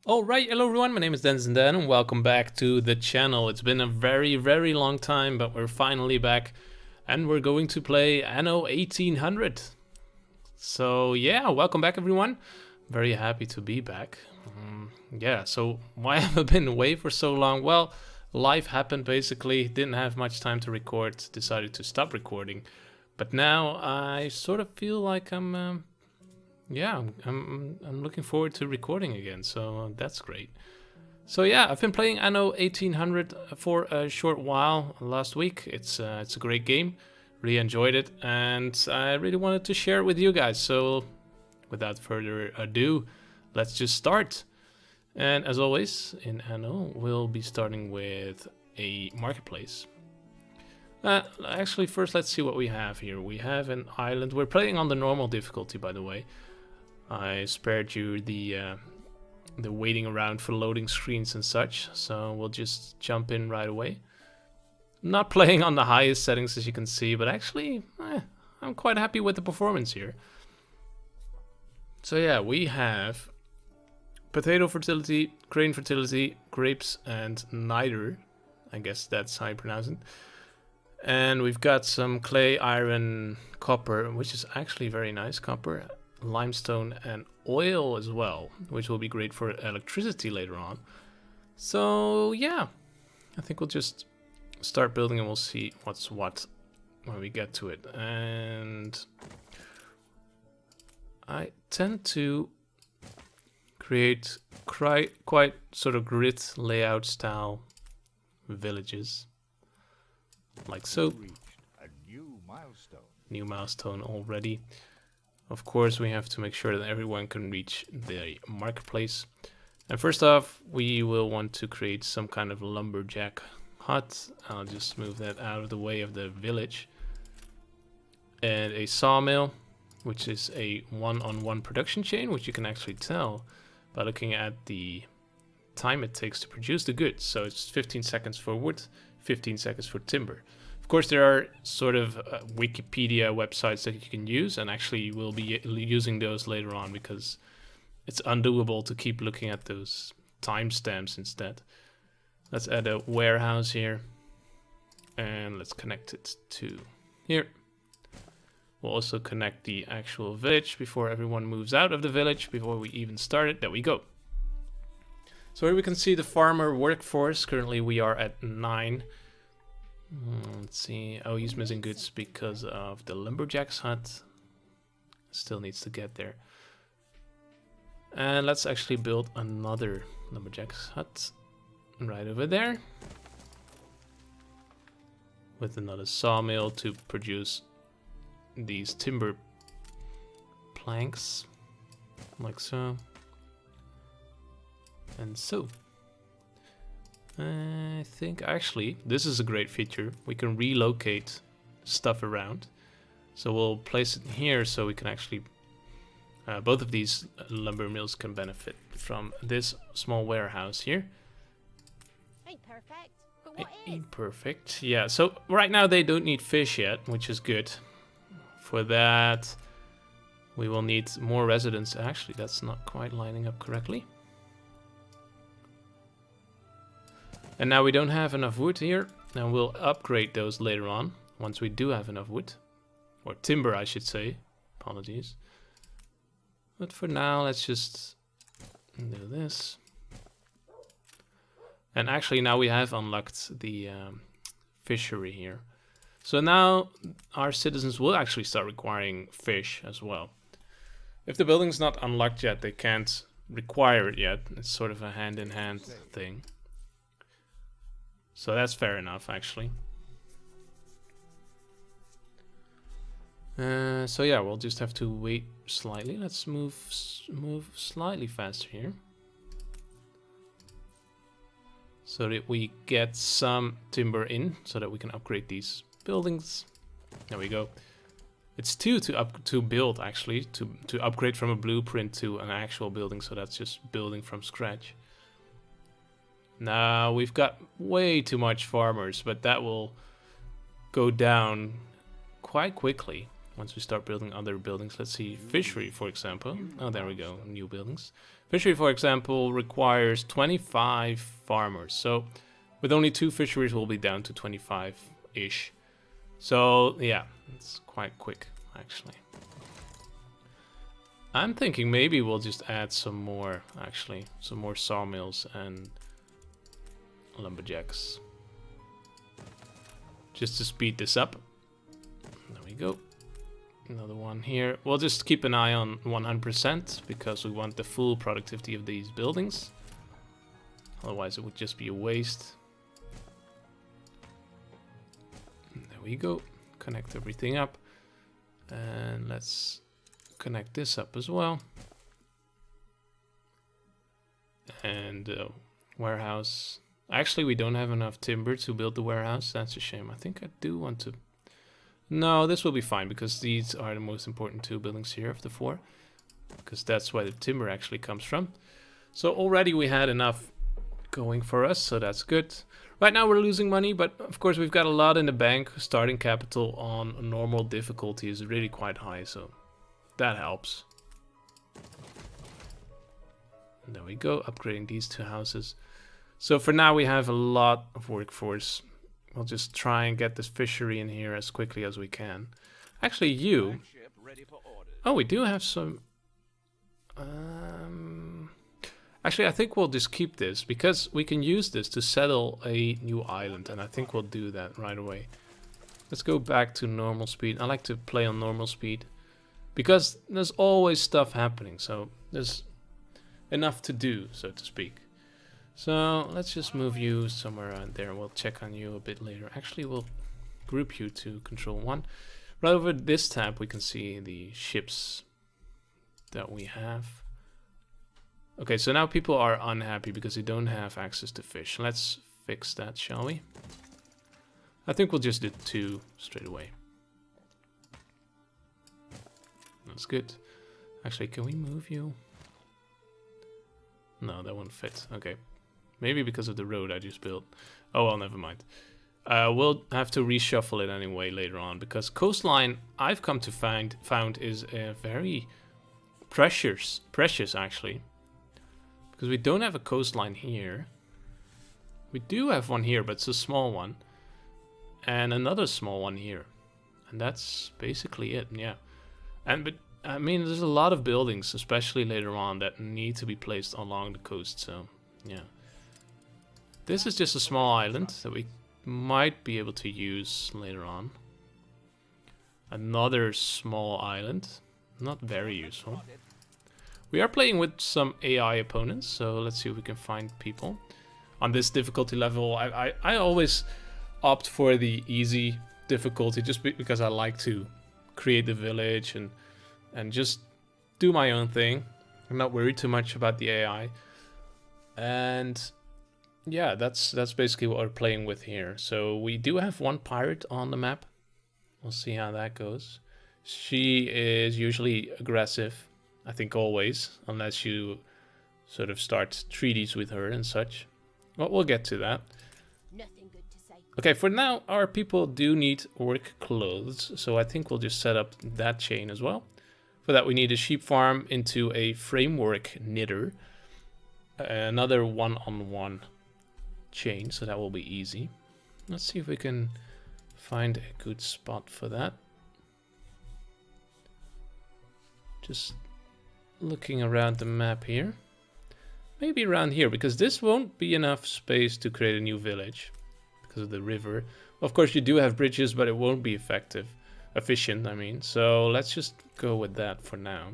Alright, hello everyone, my name is Dennis and Dan, and welcome back to the channel. It's been a very long time, but we're finally back, and we're going to play Anno 1800. So yeah, welcome back everyone. Very happy to be back. Yeah, so why have I been away for so long? Well, life happened basically, didn't have much time to record, decided to stop recording. But now I sort of feel like I'm looking forward to recording again, so that's great. So yeah, I've been playing Anno 1800 for a short while last week. It's a great game, really enjoyed it, and I really wanted to share it with you guys. So without further ado, let's just start. And as always, in Anno, we'll be starting with a marketplace. Actually, first let's see what we have here. We have an island. We're playing on the normal difficulty, by the way. I spared you the waiting around for loading screens and such, so we'll just jump in right away. I'm not playing on the highest settings, as you can see, but actually, I'm quite happy with the performance here. So yeah, we have potato fertility, grain fertility, grapes, and niter. I guess that's how you pronounce it. And we've got some clay, iron, copper, which is actually very nice, copper, limestone, and oil as well, which will be great for electricity later on. So yeah, I think we'll just start building and we'll see what's what when we get to it. And I tend to create quite sort of grid layout style villages, like so. New milestone already. Of course, we have to make sure that everyone can reach the marketplace. And first off, we will want to create some kind of lumberjack hut. I'll just move that out of the way of the village. And a sawmill, which is a one-on-one production chain, which you can actually tell by looking at the time it takes to produce the goods. So it's 15 seconds for wood, 15 seconds for timber. Of course, there are sort of Wikipedia websites that you can use, and actually we'll be using those later on because it's undoable to keep looking at those timestamps instead. Let's add a warehouse here, and let's connect it to here. We'll also connect the actual village before everyone moves out of the village, before we even start it. There we go. So here we can see the farmer workforce. Currently we are at 9. Let's see. Oh, he's missing goods because of the lumberjack's hut. Still needs to get there. And let's actually build another lumberjack's hut right over there, with another sawmill to produce these timber planks, like so. And so. I think actually this is a great feature. We can relocate stuff around. So we'll place it here so we can actually both of these lumber mills can benefit from this small warehouse here. Ain't perfect, but what is? Ain't perfect. Yeah, so right now they don't need fish yet, which is good. For that we will need more residents. Actually, that's not quite lining up correctly. And now we don't have enough wood here, and we'll upgrade those later on, once we do have enough wood. Or timber, I should say. Apologies. But for now, let's just do this. And actually now we have unlocked the fishery here. So now our citizens will actually start requiring fish as well. If the building's not unlocked yet, they can't require it yet. It's sort of a hand-in-hand thing. So that's fair enough, actually. So yeah, we'll just have to wait slightly. Let's move slightly faster here, so that we get some timber in, so that we can upgrade these buildings. There we go. It's 2 to build, actually, to upgrade from a blueprint to an actual building. So that's just building from scratch. Now we've got way too much farmers, but that will go down quite quickly once we start building other buildings. Let's see, fishery, for example. Oh, there we go, new buildings. Fishery, for example, requires 25 farmers. So with only 2 fisheries, we'll be down to 25-ish. So yeah, it's quite quick, actually. I'm thinking maybe we'll just add some more, actually. Some more sawmills and lumberjacks. Just to speed this up. There we go. Another one here. We'll just keep an eye on 100% because we want the full productivity of these buildings. Otherwise it would just be a waste. There we go. Connect everything up. And let's connect this up as well. And warehouse. Actually, we don't have enough timber to build the warehouse. That's a shame. I think I do want to... No, this will be fine because these are the most important 2 buildings here of the 4. Because that's where the timber actually comes from. So already we had enough going for us, so that's good. Right now we're losing money, but of course we've got a lot in the bank. Starting capital on normal difficulty is really quite high, so that helps. And there we go, upgrading these 2 houses. So for now we have a lot of workforce. We'll just try and get this fishery in here as quickly as we can. Actually, you... Oh, we do have some... Actually, I think we'll just keep this because we can use this to settle a new island. And I think we'll do that right away. Let's go back to normal speed. I like to play on normal speed because there's always stuff happening. So there's enough to do, so to speak. So let's just move you somewhere around there. We'll check on you a bit later. Actually, we'll group you to control 1. Right over this tab, we can see the ships that we have. Okay, so now people are unhappy because they don't have access to fish. Let's fix that, shall we? I think we'll just do 2 straight away. That's good. Actually, can we move you? No, that won't fit. Okay. Maybe because of the road I just built. Oh well, never mind. We'll have to reshuffle it anyway later on because coastline I've come to found is very precious actually. Because we don't have a coastline here. We do have one here, but it's a small one. And another small one here. And that's basically it, yeah. But I mean, there's a lot of buildings, especially later on, that need to be placed along the coast, so yeah. This is just a small island that we might be able to use later on. Another small island, not very useful. We are playing with some AI opponents, so let's see if we can find people. On this difficulty level, I always opt for the easy difficulty just because I like to create the village and just do my own thing. I'm not worried too much about the AI. And yeah, that's basically what we're playing with here. So we do have 1 pirate on the map. We'll see how that goes. She is usually aggressive, I think always, unless you sort of start treaties with her and such. Well, we'll get to that. Nothing good to say. Okay, for now, our people do need work clothes, so I think we'll just set up that chain as well. For that, we need a sheep farm into a framework knitter. Another one-on-one chain, so that will be easy. Let's see if we can find a good spot for that. Just looking around the map here. Maybe around here, because this won't be enough space to create a new village because of the river. Of course, you do have bridges, but it won't be efficient, I mean. So let's just go with that for now.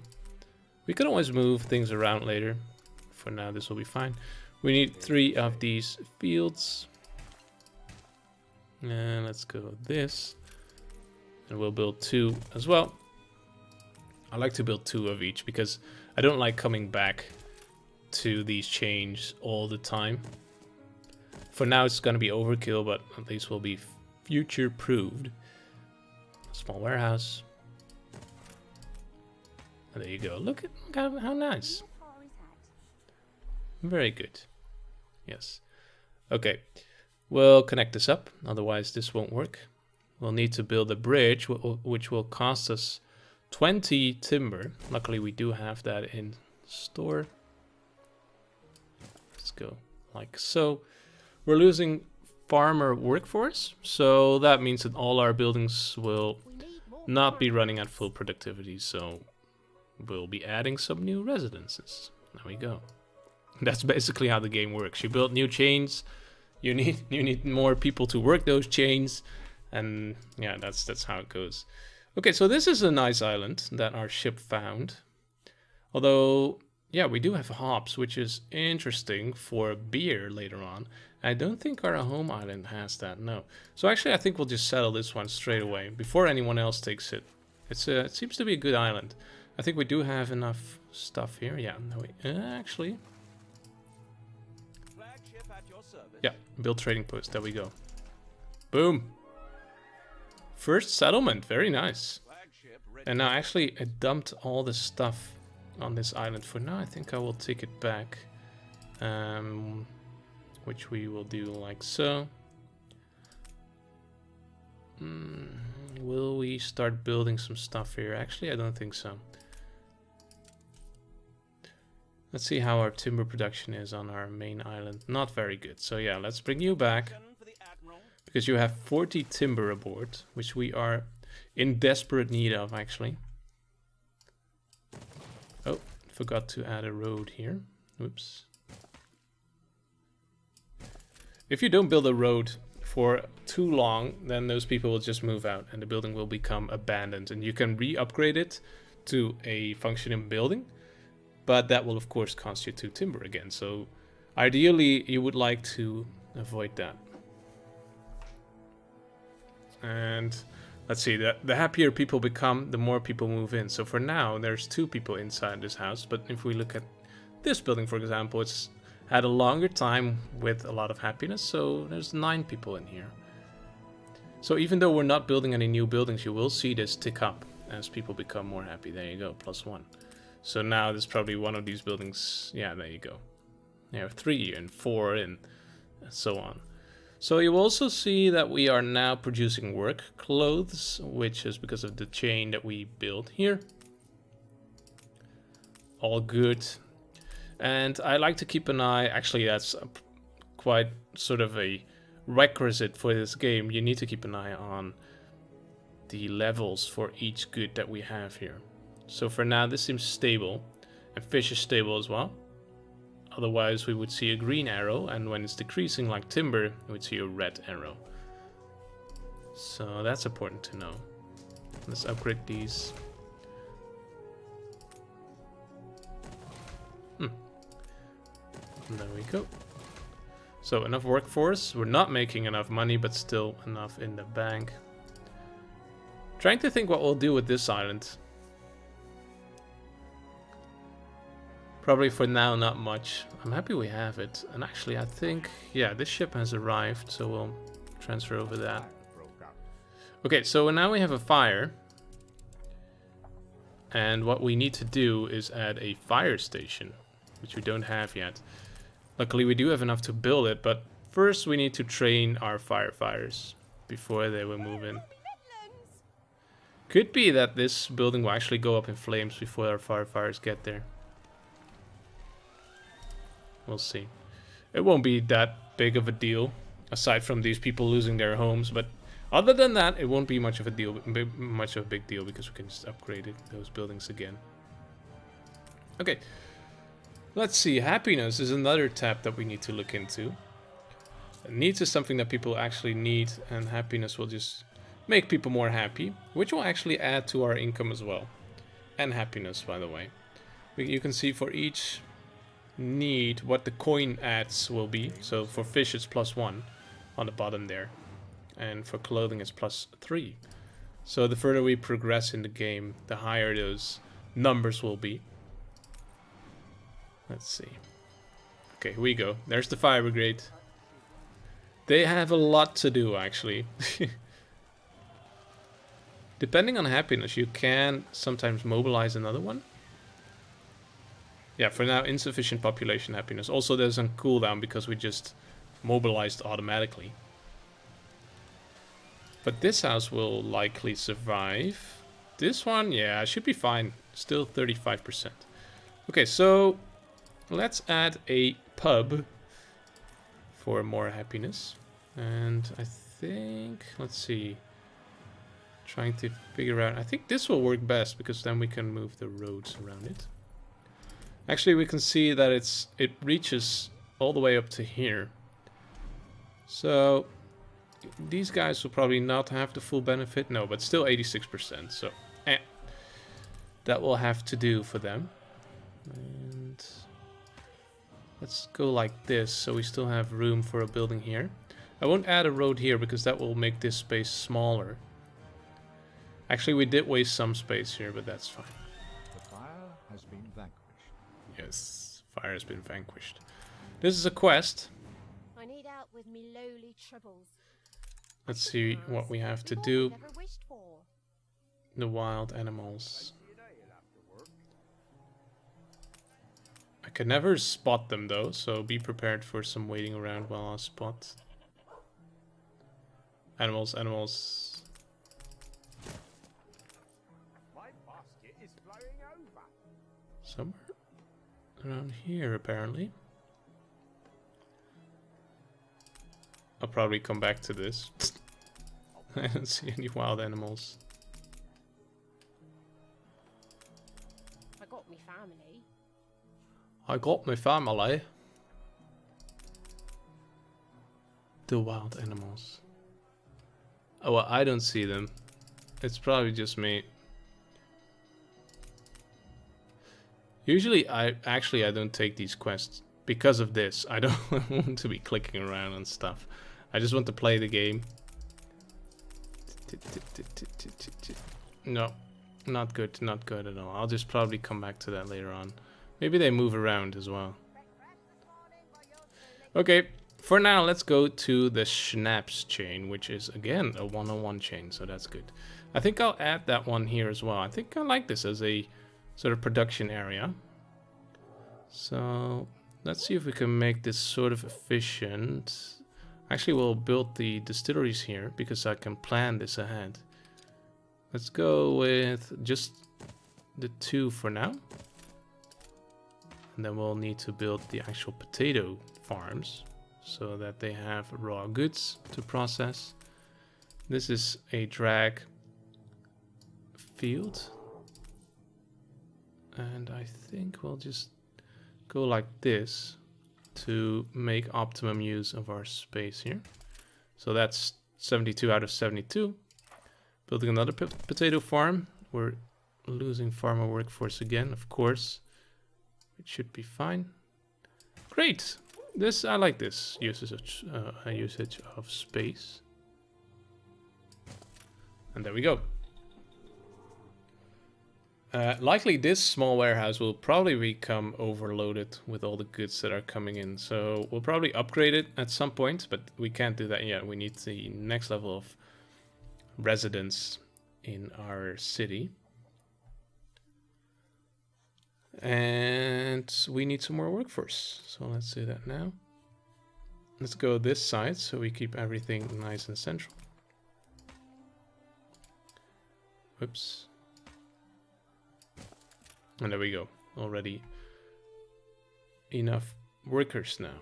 We can always move things around later. For now, this will be fine. We need 3 of these fields. And let's go with this. And we'll build 2 as well. I like to build 2 of each because I don't like coming back to these chains all the time. For now, it's going to be overkill, but at least we'll be future-proofed. Small warehouse. And there you go. Look at how nice. Very good. Yes. Okay. We'll connect this up. Otherwise, this won't work. We'll need to build a bridge, which will cost us 20 timber. Luckily, we do have that in store. go like so. We're losing farmer workforce, so that means that all our buildings will not be running at full productivity, so we'll be adding some new residences. There we go. That's basically how the game works. You build new chains, you need more people to work those chains, and yeah, that's how it goes. Okay, so this is a nice island that our ship found. Although, yeah, we do have hops, which is interesting for beer later on. I don't think our home island has that, no. So actually, I think we'll just settle this one straight away before anyone else takes it. It seems to be a good island. I think we do have enough stuff here. Yeah, no, actually. Yeah, build trading post. There we go. Boom. First settlement. Very nice. And now actually I dumped all the stuff on this island for now. I think I will take it back. Which we will do like so. Will we start building some stuff here? Actually, I don't think so. Let's see how our timber production is on our main island. Not very good. So yeah, let's bring you back. Because you have 40 timber aboard, which we are in desperate need of, actually. Oh, forgot to add a road here. Oops. If you don't build a road for too long, then those people will just move out and the building will become abandoned. And you can re-upgrade it to a functioning building. But that will, of course, cost you 2 timber again. So ideally, you would like to avoid that. And let's see, the happier people become, the more people move in. So for now, there's 2 people inside this house. But if we look at this building, for example, it's had a longer time with a lot of happiness. So there's 9 people in here. So even though we're not building any new buildings, you will see this tick up as people become more happy. There you go, +1. So now there's probably one of these buildings. Yeah, there you go. You have 3 and 4 and so on. So you will also see that we are now producing work clothes, which is because of the chain that we built here. All good. And I like to keep an eye. Actually, that's quite sort of a requisite for this game. You need to keep an eye on the levels for each good that we have here. So for now, this seems stable, and fish is stable as well. Otherwise, we would see a green arrow, and when it's decreasing like timber, we would see a red arrow. So that's important to know. Let's upgrade these. And there we go. So enough workforce. We're not making enough money, but still enough in the bank. Trying to think what we'll do with this island. Probably for now, not much. I'm happy we have it. And actually, I think, yeah, this ship has arrived, so we'll transfer over that. Okay, so now we have a fire. And what we need to do is add a fire station, which we don't have yet. Luckily, we do have enough to build it, but first we need to train our firefighters before they will move in. Could be that this building will actually go up in flames before our firefighters get there. We'll see. It won't be that big of a deal, aside from these people losing their homes. But other than that, it won't be much of a deal, much of a big deal, because we can just upgrade those buildings again. Okay, let's see. Happiness is another tab that we need to look into. Needs is something that people actually need, and happiness will just make people more happy, which will actually add to our income as well, and happiness, by the way. You can see for each need what the coin adds will be. So for fish it's +1 on the bottom there, and for clothing it's +3. So the further we progress in the game, the higher those numbers will be. Let's see. Okay, here we go. There's the fire brigade. They have a lot to do, actually. Depending on happiness, you can sometimes mobilize another one. Yeah, for now, insufficient population happiness. Also, there's a cooldown because we just mobilized automatically. But this house will likely survive. This one, yeah, should be fine. Still 35%. Okay, so let's add a pub for more happiness. And I think, let's see, trying to figure out, I think this will work best because then we can move the roads around it. Actually, we can see that it reaches all the way up to here. So these guys will probably not have the full benefit. No, but still 86%. So that will have to do for them. And let's go like this so we still have room for a building here. I won't add a road here because that will make this space smaller. Actually, we did waste some space here, but that's fine. The fire has been vanquished. Yes, fire has been vanquished. This is a quest. I need out with me lowly troubles. Let's see what we have to do. Never wished for. The wild animals. I can never spot them though, so be prepared for some waiting around while I spot. Animals, animals. Somewhere around here, apparently. I'll probably come back to this. I don't see any wild animals. I got me family. I got my family. The wild animals. Oh, well, I don't see them. It's probably just me. Usually, I don't take these quests because of this. I don't want to be clicking around and stuff. I just want to play the game. No, not good at all. I'll just probably come back to that later on. Maybe they move around as well. Okay, for now, let's go to the Schnapps chain, which is again a 101 chain, so that's good. I think I'll add that one here as well. I think I like this as a sort of production area. So let's see if we can make this sort of efficient. Actually, we'll build the distilleries here because I can plan this ahead. Let's go with just the 2 for now. And then we'll need to build the actual potato farms so that they have raw goods to process. This is a drag field. And I think we'll just go like this to make optimum use of our space here. So that's 72 out of 72. Building another potato farm. We're losing farmer workforce again, of course. It should be fine. Great. This, I like this usage of space. And there we go. Likely this small warehouse will probably become overloaded with all the goods that are coming in. So we'll probably upgrade it at some point, but we can't do that yet. We need the next level of residents in our city. And we need some more workforce. So let's do that now. Let's go this side so we keep everything nice and central. Whoops. And there we go. Already enough workers now.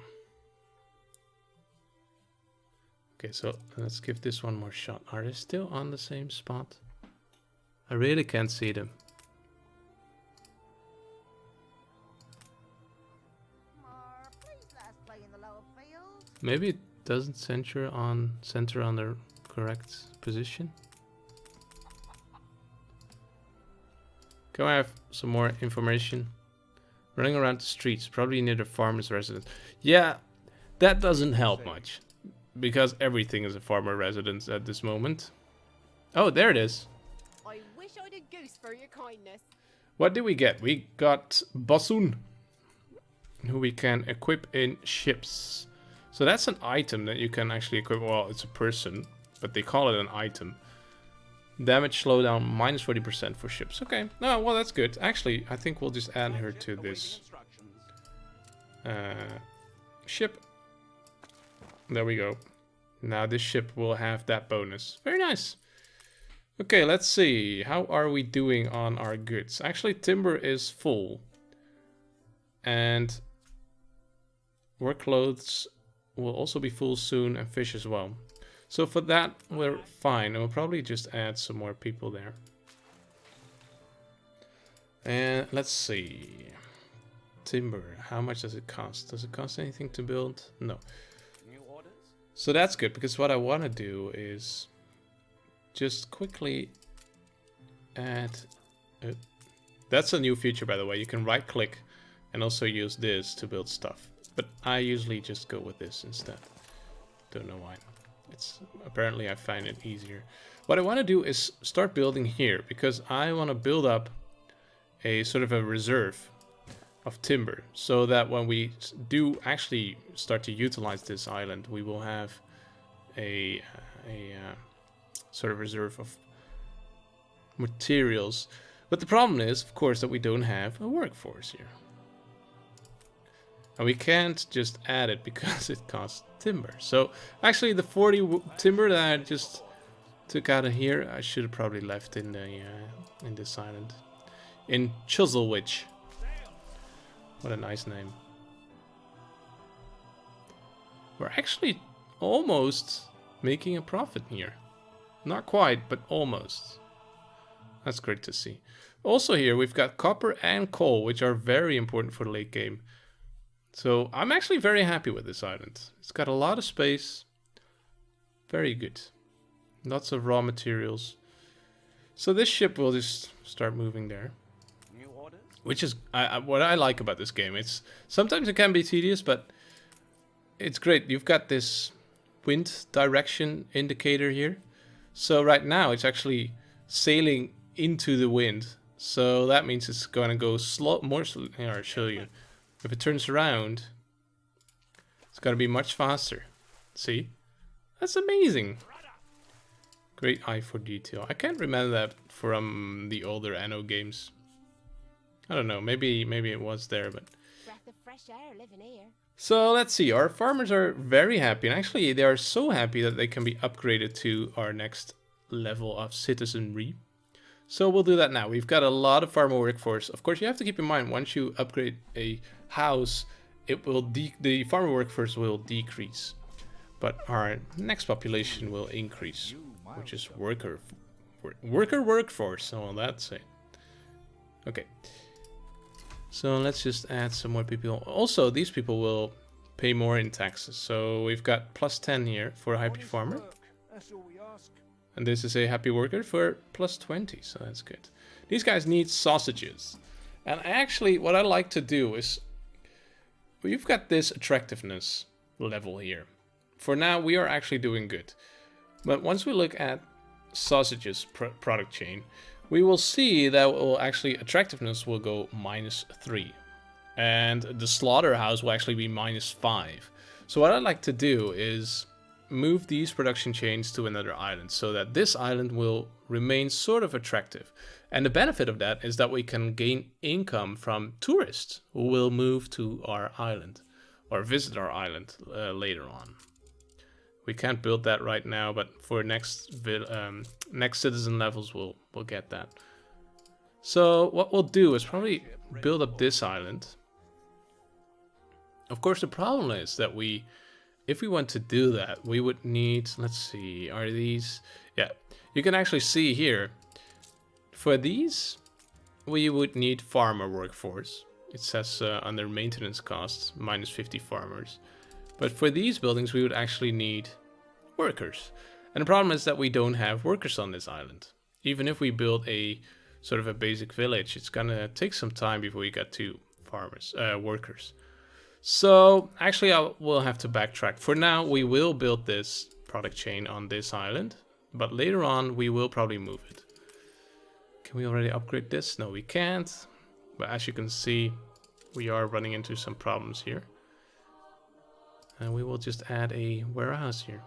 Okay, so let's give this one more shot. Are they still on the same spot? I really can't see them. Maybe it doesn't center on the correct position. Can I have some more information? Running around the streets, probably near the farmer's residence. Yeah, that doesn't help much. Because everything is a farmer residence at this moment. Oh, there it is. I wish I'd a goose for your kindness. What did we get? We got Bassoon, who we can equip in ships. So that's an item that you can actually equip. Well, it's a person, but they call it an item. Damage slowdown minus 40% for ships. Okay, no, well that's good. Actually, I think we'll just add her to this ship. There we go. Now this ship will have that bonus. Very nice. Okay, let's see. How are we doing on our goods? Actually, timber is full. And work clothes will also be full soon, and fish as well. So for that, we're fine. And we'll probably just add some more people there. And let's see. Timber. How much does it cost? Does it cost anything to build? No. New orders? So that's good, because what I want to do is just quickly add... that's a new feature, by the way. You can right click and also use this to build stuff. But I usually just go with this instead. Don't know why. It's apparently I find it easier. What I want to do is start building here, because I want to build up a sort of a reserve of timber, so that when we do actually start to utilize this island, we will have a sort of reserve of materials. But the problem is, of course, that we don't have a workforce here. And we can't just add it because it costs timber. So actually the 40 timber that I just took out of here, I should have probably left in the in this island. In Chuzzlewich. What a nice name. We're actually almost making a profit here. Not quite, but almost. That's great to see. Also here we've got copper and coal, which are very important for the late game. So I'm actually very happy with this island. It's got a lot of space. Very good. Lots of raw materials. So this ship will just start moving there. New orders? Which is what I like about this game. It's sometimes it can be tedious, but it's great. You've got this wind direction indicator here. So right now it's actually sailing into the wind. So that means it's going to go slow, more slow. Here, I'll show you. If it turns around, it's going to be much faster. See? That's amazing. Great eye for detail. I can't remember that from the older Anno games. I don't know. Maybe it was there, but... Breath of fresh air living here. So let's see. Our farmers are very happy. And actually, they are so happy that they can be upgraded to our next level of citizenry. So we'll do that now. We've got a lot of farmer workforce. Of course, you have to keep in mind, once you upgrade a house, it will the farmer workforce will decrease. But our next population will increase, which is worker workforce. So that's it. Okay. So let's just add some more people. Also, these people will pay more in taxes. So we've got plus 10 here for a happy farmer. That's all we ask. And this is a happy worker for plus 20, so that's good. These guys need sausages. And actually, what I like to do is... We've got this attractiveness level here. For now, we are actually doing good. But once we look at sausages product chain, we will see that attractiveness will go -3. And the slaughterhouse will actually be -5. So what I'd like to do is move these production chains to another island so that this island will remain sort of attractive. And the benefit of that is that we can gain income from tourists who will move to our island or visit our island later on. We can't build that right now, but for next citizen levels we'll get that. So what we'll do is probably build up this island. Of course, the problem is that if we want to do that, we would need, let's see, are these? Yeah, you can actually see here, for these, we would need farmer workforce. It says under maintenance costs, -50 farmers. But for these buildings, we would actually need workers. And the problem is that we don't have workers on this island. Even if we build a sort of a basic village, it's gonna take some time before we get to workers. So actually I will have to backtrack. For now we will build this product chain on this island, but later on we will probably move it. Can we already upgrade this? No, we can't. But as you can see, we are running into some problems here. And we will just add a warehouse here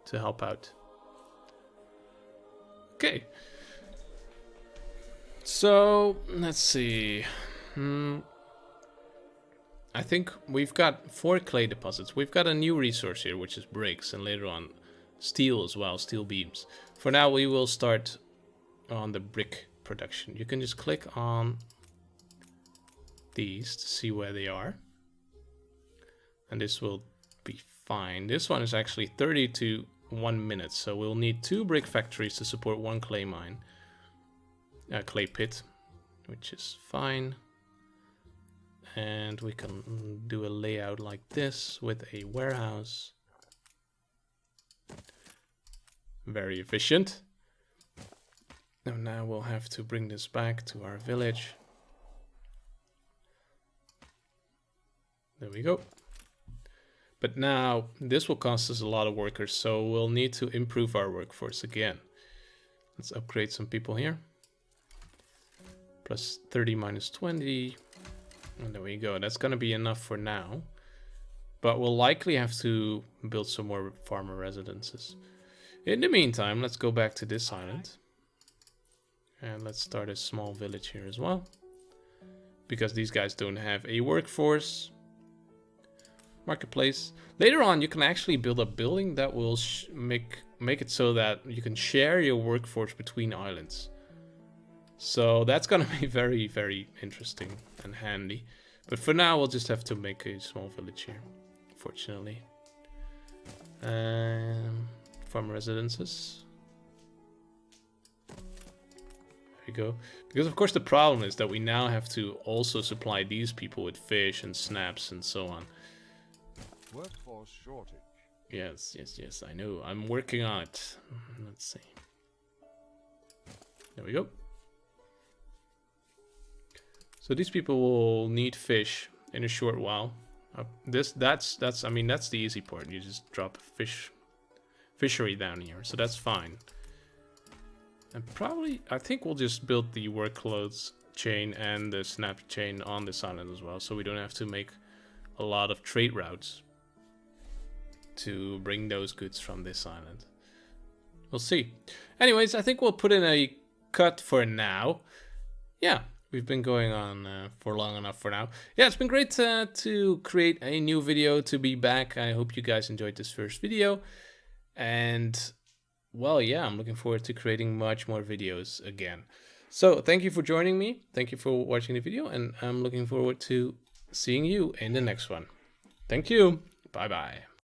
to help out. Okay. So let's see. I think we've got 4 clay deposits. We've got a new resource here, which is bricks, and later on steel as well, steel beams. For now, we will start on the brick production. You can just click on these to see where they are. And this will be fine. This one is actually 30 to 1 minute, so we'll need 2 brick factories to support 1 clay mine, clay pit, which is fine. And we can do a layout like this with a warehouse. Very efficient. Now we'll have to bring this back to our village. There we go. But now this will cost us a lot of workers, so we'll need to improve our workforce again. Let's upgrade some people here. Plus 30 minus 20. And there we go. That's going to be enough for now. But we'll likely have to build some more farmer residences. In the meantime, let's go back to this island. And let's start a small village here as well. Because these guys don't have a workforce. Marketplace. Later on, you can actually build a building that will make it so that you can share your workforce between islands. So that's gonna be very, very interesting and handy. But for now, we'll just have to make a small village here, fortunately. Farm residences. There we go. Because of course the problem is that we now have to also supply these people with fish and snaps and so on. Workforce shortage. Yes, I know. I'm working on it. Let's see. There we go. So these people will need fish in a short while. That's the easy part. You just drop a fishery down here, so that's fine. And probably, I think we'll just build the workloads chain and the snap chain on this island as well, so we don't have to make a lot of trade routes to bring those goods from this island. We'll see. Anyways, I think we'll put in a cut for now. Yeah, we've been going on for long enough for now. Yeah, it's been great to create a new video, to be back. I hope you guys enjoyed this first video. And, well, yeah, I'm looking forward to creating much more videos again. So, thank you for joining me. Thank you for watching the video. And I'm looking forward to seeing you in the next one. Thank you. Bye-bye.